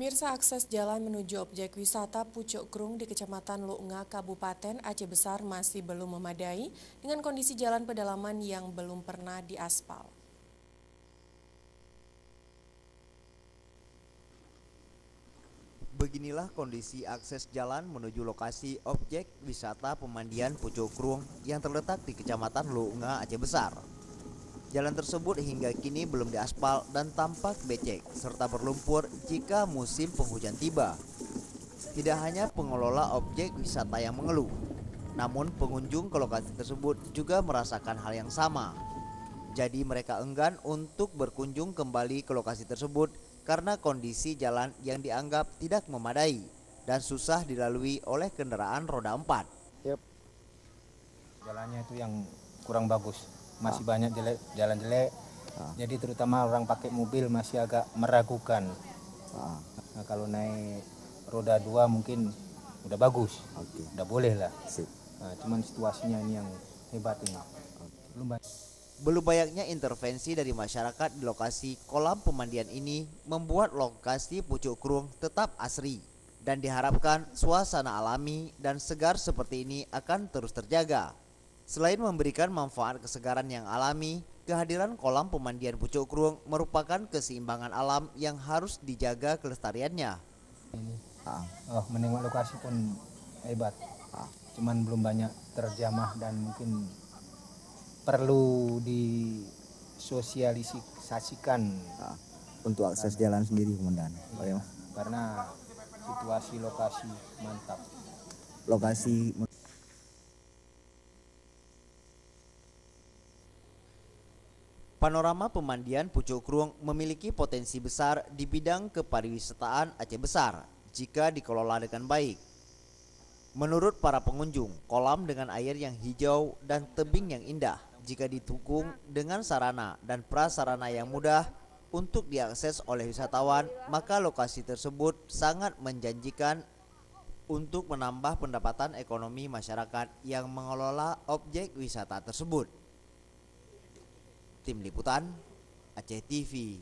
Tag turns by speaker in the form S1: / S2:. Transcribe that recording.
S1: Pemirsa, akses jalan menuju objek wisata Pucuk Krung di Kecamatan Luunga, Kabupaten Aceh Besar masih belum memadai dengan kondisi jalan pedalaman yang belum pernah diaspal.
S2: Beginilah kondisi akses jalan menuju lokasi objek wisata pemandian Pucuk Krung yang terletak di Kecamatan Luunga, Aceh Besar. Jalan tersebut hingga kini belum diaspal dan tampak becek serta berlumpur jika musim penghujan tiba. Tidak hanya pengelola objek wisata yang mengeluh, namun pengunjung ke lokasi tersebut juga merasakan hal yang sama. Jadi mereka enggan untuk berkunjung kembali ke lokasi tersebut karena kondisi jalan yang dianggap tidak memadai dan susah dilalui oleh kendaraan roda 4.
S3: Jalannya itu yang kurang bagus, masih banyak jalan jelek. Jadi terutama orang pakai mobil masih agak meragukan. Nah, kalau naik roda 2 mungkin udah bagus, udah boleh lah. Nah, cuman situasinya ini yang hebat ini.
S2: Belum banyaknya intervensi dari masyarakat di lokasi kolam pemandian ini membuat lokasi Pucuk Krung tetap asri dan diharapkan suasana alami dan segar seperti ini akan terus terjaga. Selain memberikan manfaat kesegaran yang alami, kehadiran kolam pemandian Pucuk Krung merupakan keseimbangan alam yang harus dijaga kelestariannya.
S3: Menengok lokasi pun hebat, cuman belum banyak terjamah dan mungkin perlu disosialisasikan
S4: untuk akses jalan sendiri, Komandan.
S3: Iya, karena situasi lokasi mantap.
S4: Lokasi
S2: Panorama pemandian Pucuk Krung memiliki potensi besar di bidang kepariwisataan Aceh Besar jika dikelola dengan baik. Menurut para pengunjung, kolam dengan air yang hijau dan tebing yang indah jika didukung dengan sarana dan prasarana yang mudah untuk diakses oleh wisatawan, maka lokasi tersebut sangat menjanjikan untuk menambah pendapatan ekonomi masyarakat yang mengelola objek wisata tersebut. Tim Liputan Aceh TV.